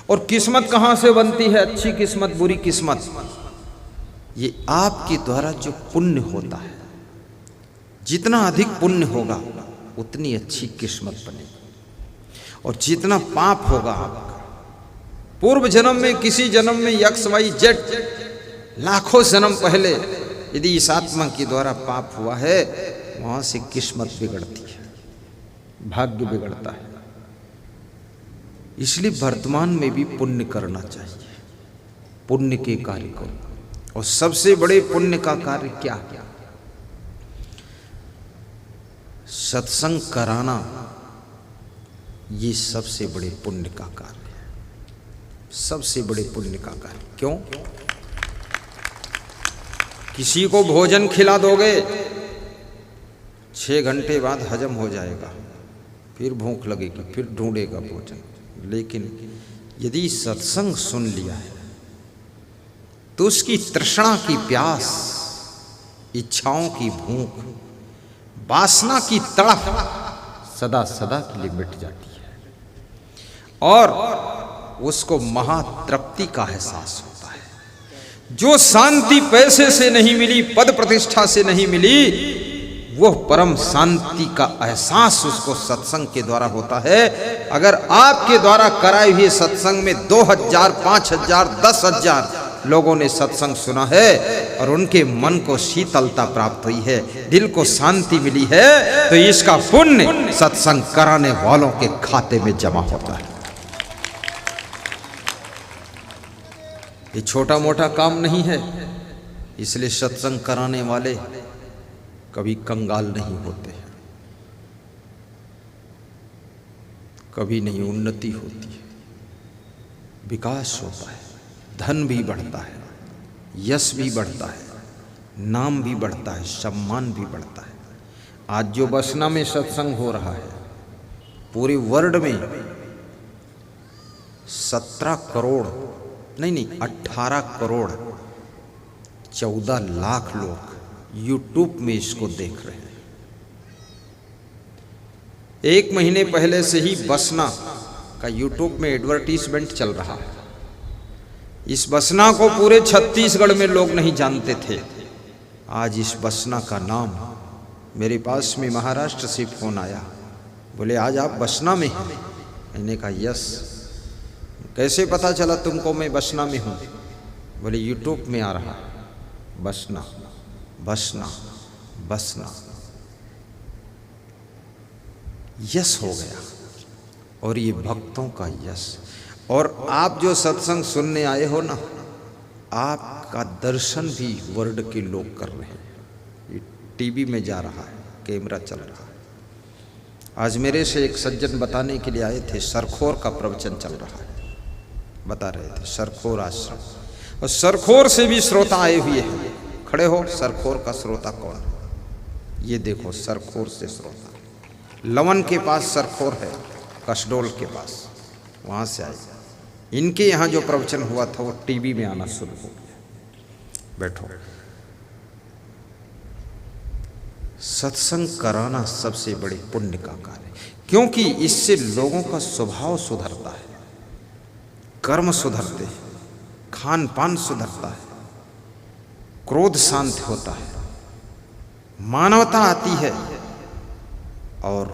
और किस्मत कहाँ से बनती है, अच्छी किस्मत बुरी किस्मत? ये आपके द्वारा जो पुण्य होता है, जितना अधिक पुण्य होगा उतनी अच्छी किस्मत बनेगी। और जितना पाप होगा आपका, पूर्व जन्म में, किसी जन्म में, एक्स वाई जेड लाखों जन्म पहले यदि इस आत्मा के द्वारा पाप हुआ है, वहां से किस्मत बिगड़ती है, भाग्य बिगड़ता है। इसलिए वर्तमान में भी पुण्य करना चाहिए, पुण्य के कार्य करो। और सबसे बड़े पुण्य का कार्य क्या? सत्संग कराना, ये सबसे बड़े पुण्य का कार्य है, सबसे बड़े पुण्य का कार्य। क्यों? किसी को भोजन खिला दोगे, 6 घंटे बाद हजम हो जाएगा, फिर भूख लगेगी, फिर ढूंढेगा भोजन। लेकिन यदि सत्संग सुन लिया है तो उसकी तृष्णा की प्यास, इच्छाओं की भूख, वासना की तड़प सदा सदा के लिए मिट जाती है और उसको महातृप्ति का एहसास होता है। जो शांति पैसे से नहीं मिली, पद प्रतिष्ठा से नहीं मिली, वह परम शांति का एहसास उसको सत्संग के द्वारा होता है। अगर आपके द्वारा कराए हुए सत्संग में 2000, 5000, 10,000 लोगों ने सत्संग सुना है और उनके मन को शीतलता प्राप्त हुई है, दिल को शांति मिली है, तो इसका पुण्य सत्संग कराने वालों के खाते में जमा होता है। ये छोटा मोटा काम नहीं है। इसलिए सत्संग कराने वाले कभी कंगाल नहीं होते हैं, कभी नहीं उन्नति होती है, विकास होता है, धन भी बढ़ता है, यश भी बढ़ता है, नाम भी बढ़ता है, सम्मान भी बढ़ता है। आज जो बसना में सत्संग हो रहा है, पूरे वर्ल्ड में 17 करोड़ नहीं 18 करोड़ 14 लाख लोग यूट्यूब में इसको देख रहे हैं। 1 महीने पहले से ही बसना का यूट्यूब में एडवर्टीजमेंट चल रहा है। इस बसना को पूरे छत्तीसगढ़ में लोग नहीं जानते थे। आज इस बसना का नाम, मेरे पास में महाराष्ट्र से फोन आया, बोले आज आप बसना में हैं। मैंने कहा यस। कैसे पता चला तुमको मैं बसना में हूँ? बोले यूट्यूब में आ रहा है बसना बसना बसना। यश हो गया और ये भक्तों का यश। और आप जो सत्संग सुनने आए हो ना, आपका दर्शन भी वर्ल्ड के लोग कर रहे हैं। ये टीवी में जा रहा है, कैमरा चल रहा है। आज मेरे से एक सज्जन बताने के लिए आए थे, सरखोर का प्रवचन चल रहा है, बता रहे थे सरखोर आश्रम। और सरखोर से भी श्रोता आए हुए हैं। खड़े हो, सरखोर का श्रोता कौन है? ये देखो, सरखोर से श्रोता। लवन के पास सरखोर है, कसडोल के पास, वहाँ से आए। इनके यहाँ जो प्रवचन हुआ था वो टीवी में आना शुरू हो गया। बैठो। सत्संग कराना सबसे बड़े पुण्य का कार्य है, क्योंकि इससे लोगों का स्वभाव सुधरता है, कर्म सुधरते हैं, खान पान सुधरता है, क्रोध शांत होता है, मानवता आती है और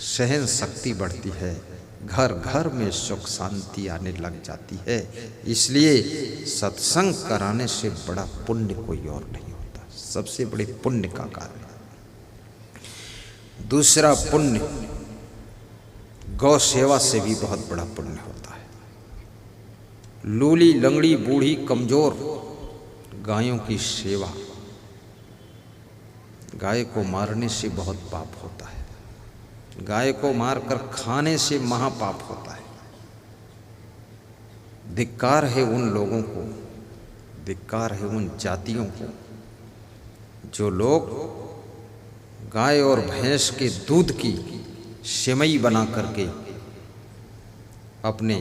सहन शक्ति बढ़ती है। घर घर में सुख शांति आने लग जाती है। इसलिए सत्संग कराने से बड़ा पुण्य कोई और नहीं होता। सबसे बड़े पुण्य का कार्य। दूसरा पुण्य, गौ सेवा से भी बहुत बड़ा पुण्य होता है। लूली लंगड़ी बूढ़ी कमजोर गायों की सेवा, गाय को मारने से बहुत पाप होता है, गाय को मारकर खाने से महापाप होता है। धिक्कार है उन लोगों को, धिक्कार है उन जातियों को जो लोग गाय और भैंस के दूध की सेवई बना करके अपने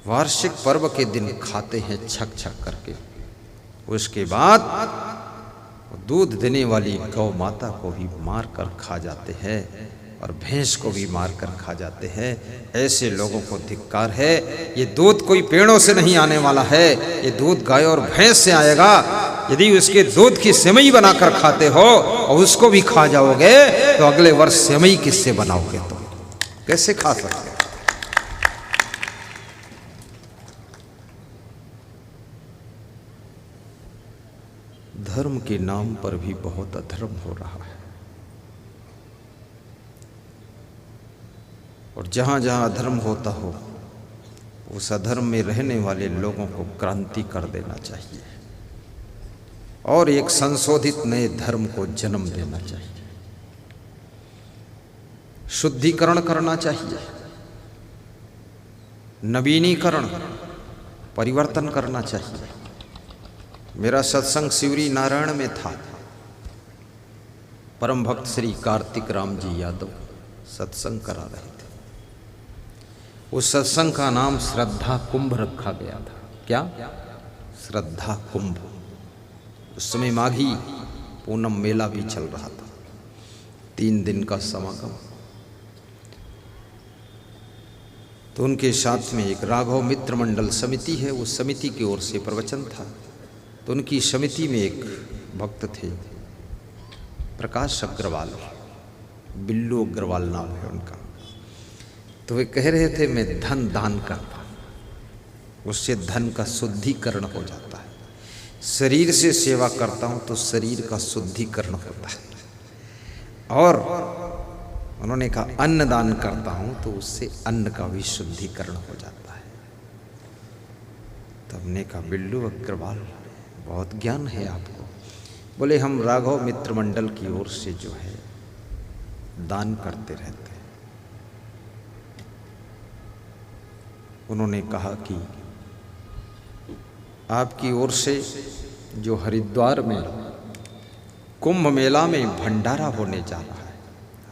वार्षिक पर्व के दिन खाते हैं छक छक करके। उसके बाद दूध देने वाली गौ माता को भी मार कर खा जाते हैं। और भैंस को भी मारकर खा जाते हैं। ऐसे लोगों को धिक्कार है। ये दूध कोई पेड़ों से नहीं आने वाला है, ये दूध गाय और भैंस से आएगा। यदि उसके दूध की सेवई बनाकर खाते हो और उसको भी खा जाओगे तो अगले वर्ष सेवई किससे बनाओगे? तुम कैसे खा सकते? धर्म के नाम पर भी बहुत अधर्म हो रहा है, और जहां जहां अधर्म होता हो उस अधर्म में रहने वाले लोगों को क्रांति कर देना चाहिए और एक संशोधित नए धर्म को जन्म देना चाहिए, शुद्धिकरण करना चाहिए, नवीनीकरण, परिवर्तन करना चाहिए। मेरा सत्संग शिवरी नारायण में था। परम भक्त श्री कार्तिक राम जी यादव सत्संग करा रहे थे। उस सत्संग का नाम श्रद्धा कुंभ रखा गया था। क्या? श्रद्धा कुंभ। उस समय माघी पूनम मेला भी चल रहा था, 3 दिन का समागम। तो उनके साथ में एक राघव मित्र मंडल समिति है, उस समिति की ओर से प्रवचन था। तो उनकी समिति में एक भक्त थे, प्रकाश अग्रवाल, बिल्लू अग्रवाल नाम है उनका। तो वे कह रहे थे मैं धन दान करता हूँ, उससे धन का शुद्धिकरण हो जाता है। शरीर से सेवा करता हूँ तो शरीर का शुद्धिकरण होता है। और उन्होंने कहा अन्न दान करता हूँ तो उससे अन्न का भी शुद्धिकरण हो जाता है। तो हमने कहा बिल्लू अग्रवाल बहुत ज्ञान है आपको। बोले हम राघव मित्र मंडल की ओर से जो है दान करते रहते हैं। उन्होंने कहा कि आपकी ओर से जो हरिद्वार में कुंभ मेला में भंडारा होने जा रहा है।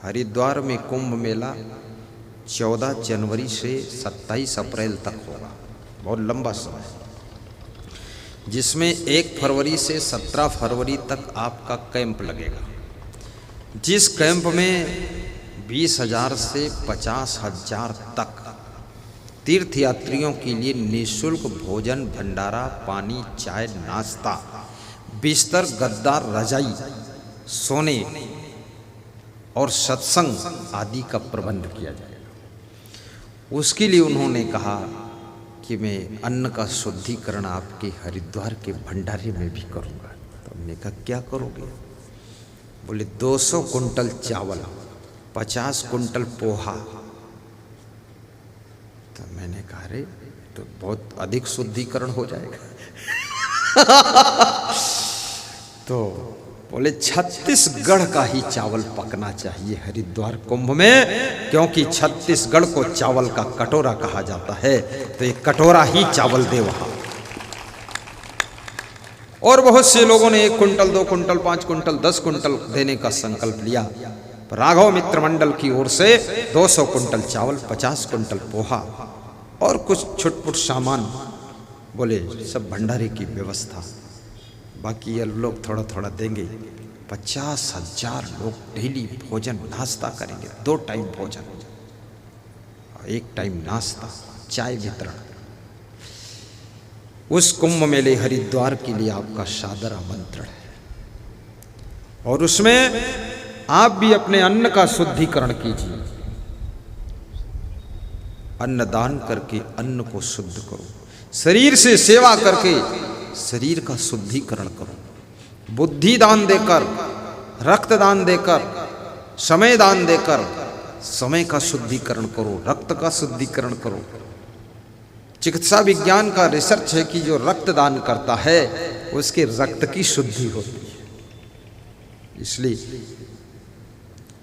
हरिद्वार में कुंभ मेला 14 जनवरी से 27 अप्रैल तक होगा, बहुत लंबा समय, जिसमें 1 फरवरी से 17 फरवरी तक आपका कैंप लगेगा। जिस कैंप में 20,000 से 50,000 तक तीर्थयात्रियों के लिए निःशुल्क भोजन, भंडारा, पानी, चाय, नाश्ता, बिस्तर, गद्दा, रजाई, सोने और सत्संग आदि का प्रबंध किया जाएगा। उसके लिए उन्होंने कहा कि मैं अन्न का शुद्धिकरण आपके हरिद्वार के भंडारे में भी करूँगा। तो हमने कहा क्या करोगे? बोले 200 कुंटल चावल, 50 कुंटल पोहा। तो मैंने कहा अरे तो बहुत अधिक शुद्धिकरण हो जाएगा। तो बोले छत्तीसगढ़ का ही चावल पकना चाहिए हरिद्वार कुंभ में, क्योंकि छत्तीसगढ़ को चावल का कटोरा कहा जाता है, तो एक कटोरा ही चावल दे वहां। और बहुत से लोगों ने 1 कुंटल, 2 कुंटल, 5 कुंटल, 10 कुंटल देने का संकल्प लिया। राघव मित्र मंडल की ओर से 200 कुंटल चावल, 50 कुंटल पोहा और कुछ छुटपुट सामान, बोले सब भंडारे की व्यवस्था, बाकी ये लोग थोड़ा थोड़ा देंगे। 50,000 लोग डेली भोजन नाश्ता करेंगे, 2 टाइम भोजन और 1 टाइम नाश्ता, चाय वितरण। उस कुंभ मेले हरिद्वार के लिए आपका सादर आमंत्रण है, और उसमें आप भी अपने अन्न का शुद्धिकरण कीजिए। अन्न दान करके अन्न को शुद्ध करो, शरीर से सेवा करके शरीर का शुद्धिकरण करो, बुद्धि दान देकर, रक्त दान देकर, समय दान देकर समय का शुद्धिकरण करो, रक्त का शुद्धिकरण करो। चिकित्सा विज्ञान का रिसर्च है कि जो रक्त दान करता है उसके रक्त की शुद्धि होती है। इसलिए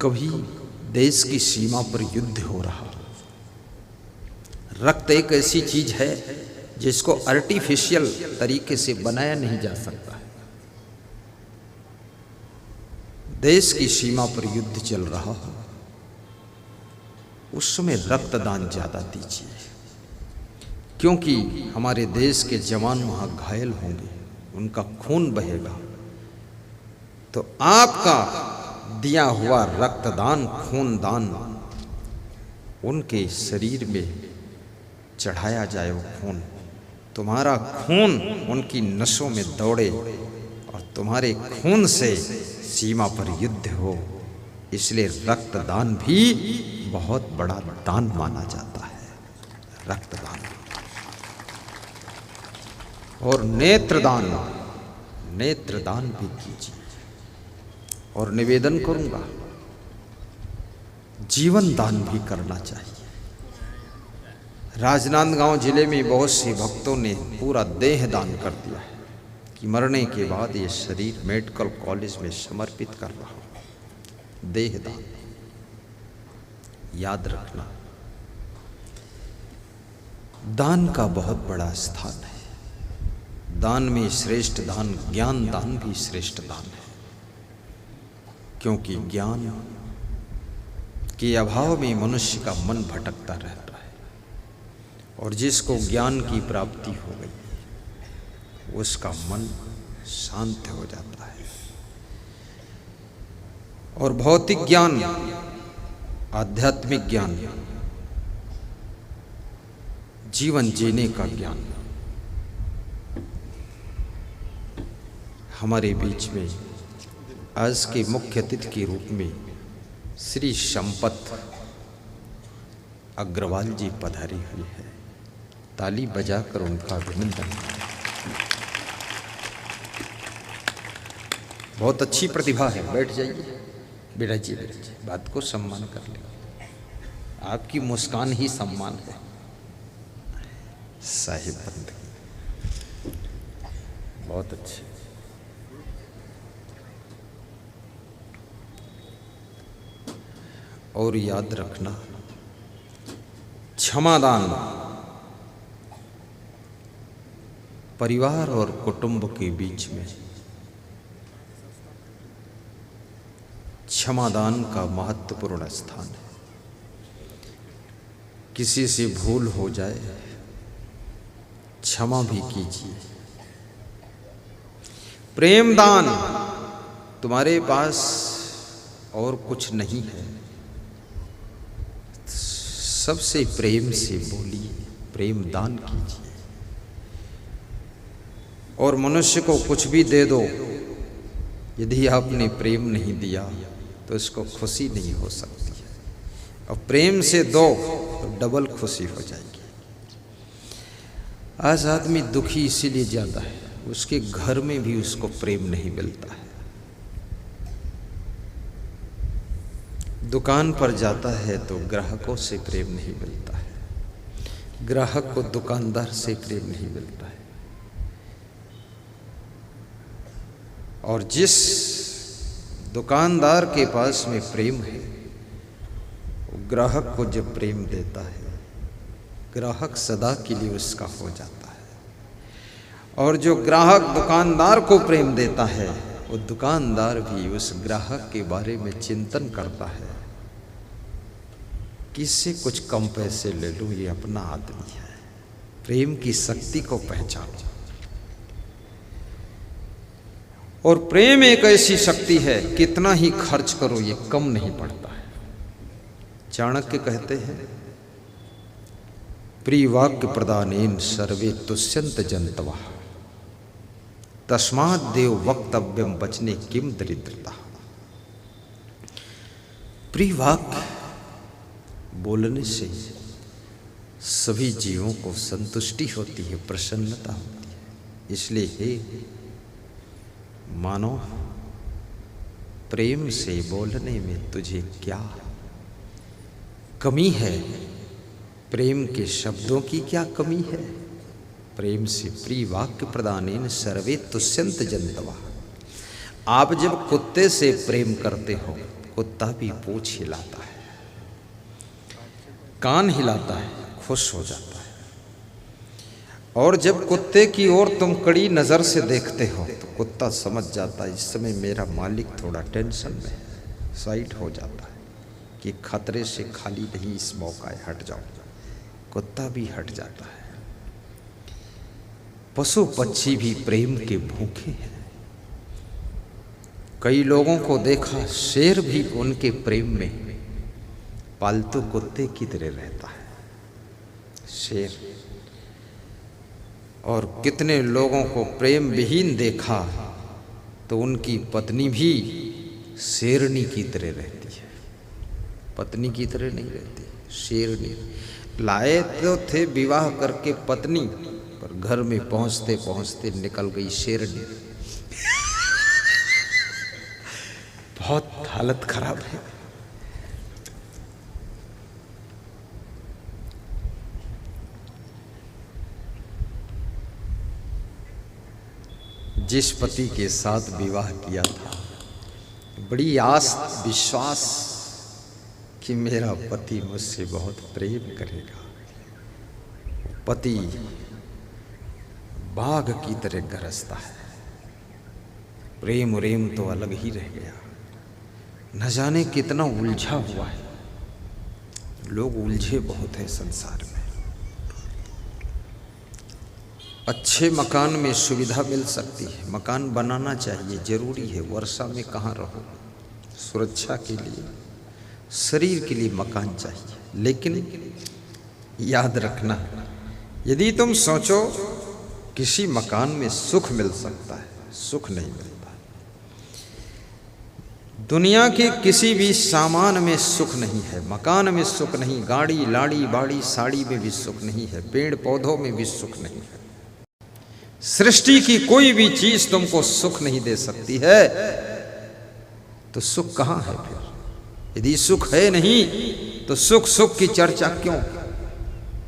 कभी देश की सीमा पर युद्ध हो रहा, रक्त एक ऐसी चीज है जिसको आर्टिफिशियल तरीके से बनाया नहीं जा सकता है। देश की सीमा पर युद्ध चल रहा हो, उस समय रक्तदान ज्यादा दीजिए, क्योंकि हमारे देश के जवान वहां घायल होंगे, उनका खून बहेगा। तो आपका दिया हुआ रक्तदान, खूनदान उनके शरीर में चढ़ाया जाए। वो खून, तुम्हारा खून उनकी नसों में दौड़े और तुम्हारे खून से सीमा पर युद्ध हो। इसलिए रक्तदान भी बहुत बड़ा दान माना जाता है, रक्तदान। और नेत्रदान, नेत्रदान भी कीजिए। और निवेदन करूंगा, जीवन दान भी करना चाहिए। राजनांदगांव जिले में बहुत से भक्तों ने पूरा देह दान कर दिया है कि मरने के बाद ये शरीर मेडिकल कॉलेज में समर्पित कर रहा हूं। देह दान याद रखना, दान का बहुत बड़ा स्थान है। दान में श्रेष्ठ दान ज्ञान दान भी श्रेष्ठ दान है, क्योंकि ज्ञान के अभाव में मनुष्य का मन भटकता रहता है, और जिसको ज्ञान की प्राप्ति हो गई उसका मन शांत हो जाता है। और भौतिक ज्ञान, आध्यात्मिक ज्ञान, जीवन जीने का ज्ञान। हमारे बीच में आज के मुख्य अतिथि के रूप में श्री संपत अग्रवाल जी पधारी हुई है। ताली बजाकर उनका अभिनंदन। बहुत अच्छी प्रतिभा है। बैठ जाइए बेटा जी, बैठ जाइए, बात को सम्मान कर ले। आपकी मुस्कान ही सम्मान है। साहिब बंदगी बहुत अच्छे। और याद रखना, क्षमादान परिवार और कुटुंब के बीच में क्षमादान का महत्वपूर्ण स्थान है। किसी से भूल हो जाए, क्षमा भी कीजिए। प्रेम दान, तुम्हारे पास और कुछ नहीं है, सबसे प्रेम से बोलिए, प्रेम दान कीजिए। और मनुष्य को कुछ भी दे दो, यदि आपने प्रेम नहीं दिया तो इसको खुशी नहीं हो सकती है। और प्रेम से दो तो डबल खुशी हो जाएगी। आज आदमी दुखी इसीलिए जाता है, उसके घर में भी उसको प्रेम नहीं मिलता है। दुकान पर जाता है तो ग्राहकों से प्रेम नहीं मिलता है, ग्राहक को दुकानदार से प्रेम नहीं मिलता है। और जिस दुकानदार के पास में प्रेम है, वो ग्राहक को जब प्रेम देता है, ग्राहक सदा के लिए उसका हो जाता है। और जो ग्राहक दुकानदार को प्रेम देता है, वो दुकानदार भी उस ग्राहक के बारे में चिंतन करता है कि इससे कुछ कम पैसे ले लूं, ये अपना आदमी है। प्रेम की शक्ति को पहचानो। और प्रेम एक ऐसी शक्ति है, कितना ही खर्च करो ये कम नहीं पड़ता है। चाणक्य कहते हैं, प्रिय वाक्य प्रदानेन सर्वे तुष्यंत जंतवा, तस्मात् देव वक्तव्यम बचने किम दरिद्रता। प्रिय वाक्य बोलने से सभी जीवों को संतुष्टि होती है, प्रसन्नता होती है। इसलिए हे मानो, प्रेम से बोलने में तुझे क्या कमी है? प्रेम के शब्दों की क्या कमी है? प्रेम से प्रिय वाक्य प्रदानेन सर्वे तुष्यंत जंतवा। आप जब कुत्ते से प्रेम करते हो, कुत्ता भी पूंछ हिलाता है, कान हिलाता है, खुश हो जाता है। और जब कुत्ते की ओर तुम कड़ी नज़र से देखते हो तो कुत्ता समझ जाता है इस समय मेरा मालिक थोड़ा टेंशन में है, साइड हो जाता है कि खतरे से खाली नहीं इस मौका है, हट जाओ। कुत्ता भी हट जाता है। पशु पक्षी भी प्रेम के भूखे हैं। कई लोगों को देखा शेर भी उनके प्रेम में पालतू कुत्ते की तरह रहता है, शेर। और कितने लोगों को प्रेम विहीन देखा तो उनकी पत्नी भी शेरनी की तरह रहती है, पत्नी की तरह नहीं रहती, शेरनी। लाए तो थे विवाह करके पत्नी, पर घर में पहुंचते पहुंचते निकल गई शेरनी। बहुत हालत खराब है। जिस पति के साथ विवाह किया था, बड़ी आस विश्वास कि मेरा पति मुझसे बहुत प्रेम करेगा, पति बाघ की तरह गरजता है, प्रेम उरेम तो अलग ही रह गया। न जाने कितना उलझा हुआ है, लोग उलझे बहुत है संसार में। अच्छे मकान में सुविधा मिल सकती है, मकान बनाना चाहिए, जरूरी है। वर्षा में कहाँ रहो, सुरक्षा के लिए, शरीर के लिए मकान चाहिए। लेकिन याद रखना, यदि तुम सोचो किसी मकान में सुख मिल सकता है, सुख नहीं मिलता। दुनिया के किसी भी सामान में सुख नहीं है, मकान में सुख नहीं, गाड़ी लाड़ी बाड़ी साड़ी में भी सुख नहीं है, पेड़ पौधों में भी सुख नहीं है। सृष्टि की कोई भी चीज तुमको सुख नहीं दे सकती है, तो सुख कहाँ है फिर? यदि सुख है नहीं तो सुख सुख की चर्चा क्यों?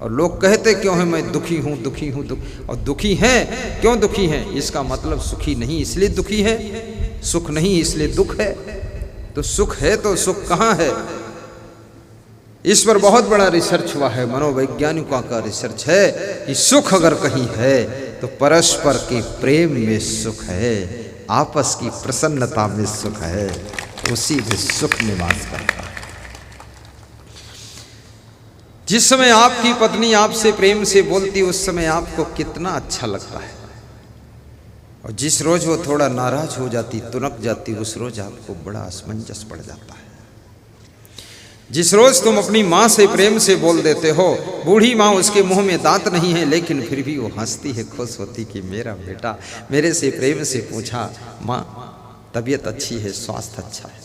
और लोग कहते क्यों हैं मैं दुखी हूं दुखी हूं और दुखी हैं, क्यों दुखी हैं? इसका मतलब सुखी नहीं इसलिए दुखी है, सुख नहीं इसलिए दुख है। तो सुख है तो सुख कहाँ है? इस पर बहुत बड़ा रिसर्च हुआ है, मनोवैज्ञानिकों का रिसर्च है कि सुख अगर कहीं है तो परस्पर के प्रेम में सुख है, आपस की प्रसन्नता में सुख है, उसी में सुख निवास करता है। जिस समय आपकी पत्नी आपसे प्रेम से बोलती उस समय आपको कितना अच्छा लगता है, और जिस रोज वो थोड़ा नाराज हो जाती, तुनक जाती, उस रोज आपको बड़ा असमंजस पड़ जाता है। जिस रोज तुम अपनी माँ से प्रेम से बोल देते हो, बूढ़ी माँ, उसके मुंह में दांत नहीं है लेकिन फिर भी वो हंसती है, खुश होती कि मेरा बेटा मेरे से प्रेम से पूछा, माँ तबीयत अच्छी है, स्वास्थ्य अच्छा है।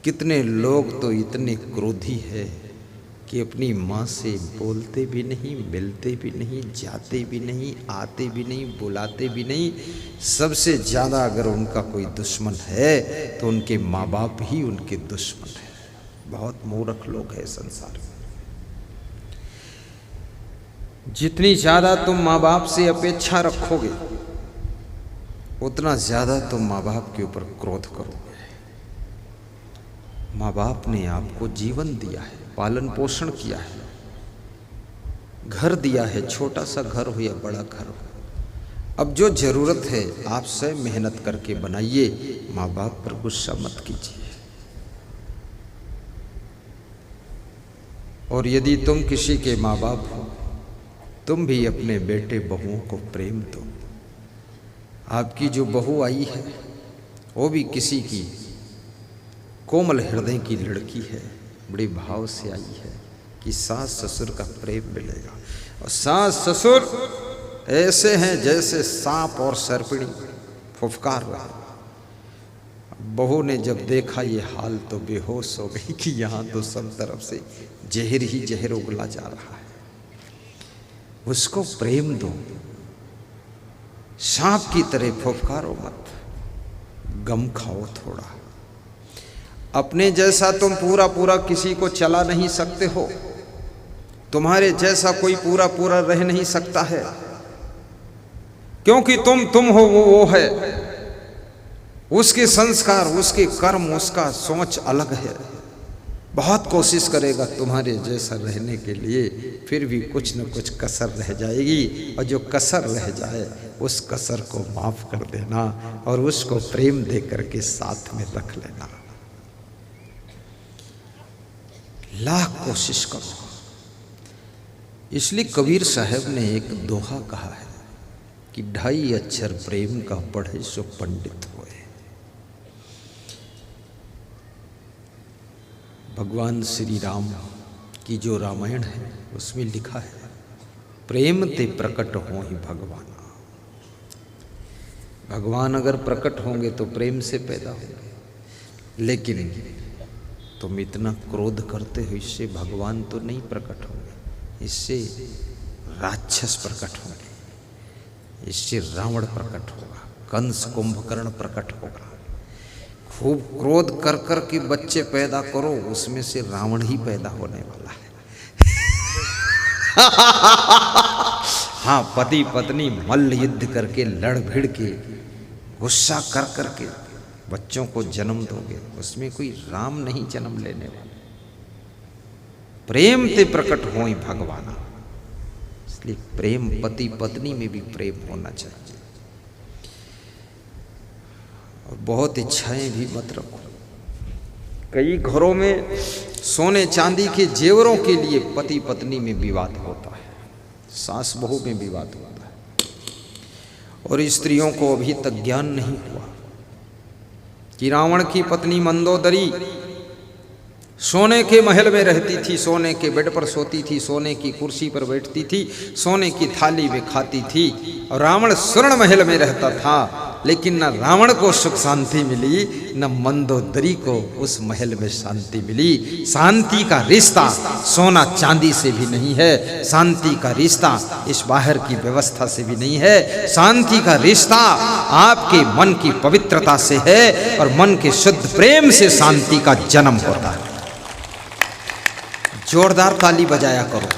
कितने लोग तो इतने क्रोधी है कि अपनी माँ से बोलते भी नहीं, मिलते भी नहीं, जाते भी नहीं, आते भी नहीं, बुलाते भी नहीं। सबसे ज़्यादा अगर उनका कोई दुश्मन है तो उनके माँ बाप ही उनके दुश्मन है। बहुत मूर्ख लोग हैं संसार में। जितनी ज़्यादा तुम माँ बाप से अपेक्षा रखोगे उतना ज़्यादा तुम माँ बाप के ऊपर क्रोध करोगे। माँ बाप ने आपको जीवन दिया है, पालन पोषण किया है, घर दिया है, छोटा सा घर हो या बड़ा घर हो। अब जो जरूरत है आप स्वयं मेहनत करके बनाइए, माँ बाप पर गुस्सा मत कीजिए। और यदि तुम किसी के माँ बाप हो, तुम भी अपने बेटे बहुओं को प्रेम दो। आपकी जो बहू आई है वो भी किसी की कोमल हृदय की लड़की है, बड़े भाव से आई है कि सास ससुर का प्रेम मिलेगा। और सास ससुर ऐसे हैं जैसे सांप और सर्पिणी फुफकार रहे। बहू ने जब देखा ये हाल तो बेहोश हो गई कि यहाँ तो सब तरफ से जहर ही जहर उगला जा रहा है। उसको प्रेम दो, सांप की तरह फुफकारो मत, गम खाओ थोड़ा। अपने जैसा तुम पूरा पूरा किसी को चला नहीं सकते हो, तुम्हारे जैसा कोई पूरा पूरा रह नहीं सकता है, क्योंकि तुम हो, वो है। उसके संस्कार, उसके कर्म, उसका सोच अलग है। बहुत कोशिश करेगा तुम्हारे जैसा रहने के लिए, फिर भी कुछ न कुछ कसर रह जाएगी, और जो कसर रह जाए उस कसर को माफ कर देना और उसको प्रेम दे करके साथ में रख लेना। लाख कोशिश करो। इसलिए कबीर साहब ने एक दोहा कहा है कि 2.5 अक्षर प्रेम का पढ़े सो पंडित होए। भगवान श्री राम की जो रामायण है उसमें लिखा है, प्रेम ते प्रकट हो ही भगवान। भगवान अगर प्रकट होंगे तो प्रेम से पैदा होंगे, लेकिन तुम इतना क्रोध करते हो, इससे भगवान तो नहीं प्रकट होंगे, इससे राक्षस प्रकट होंगे, इससे रावण प्रकट होगा, कंस कुंभकर्ण प्रकट होगा। खूब क्रोध कर कर के बच्चे पैदा करो, उसमें से रावण ही पैदा होने वाला है। हाँ, पति पत्नी मल्ल युद्ध करके लड़ भिड़ के गुस्सा कर कर के बच्चों को जन्म दोगे, उसमें कोई राम नहीं जन्म लेने वाला। प्रेम ते प्रकट हो ही भगवान, इसलिए प्रेम पति पत्नी में भी प्रेम होना चाहिए। और बहुत इच्छाएं भी मत रखो। कई घरों में सोने चांदी के जेवरों के लिए पति पत्नी में विवाद होता है, सास बहू में विवाद होता है, और स्त्रियों को अभी तक ज्ञान नहीं हुआ कि रावण की पत्नी मंदोदरी सोने के महल में रहती थी, सोने के बेड पर सोती थी, सोने की कुर्सी पर बैठती थी, सोने की थाली में खाती थी, और रावण स्वर्ण महल में रहता था। लेकिन न रावण को सुख शांति मिली, न मंदोदरी को उस महल में शांति मिली। शांति का रिश्ता सोना चांदी से भी नहीं है, शांति का रिश्ता इस बाहर की व्यवस्था से भी नहीं है। शांति का रिश्ता आपके मन की पवित्रता से है, और मन के शुद्ध प्रेम से शांति का जन्म होता है। जोरदार ताली बजाया करो।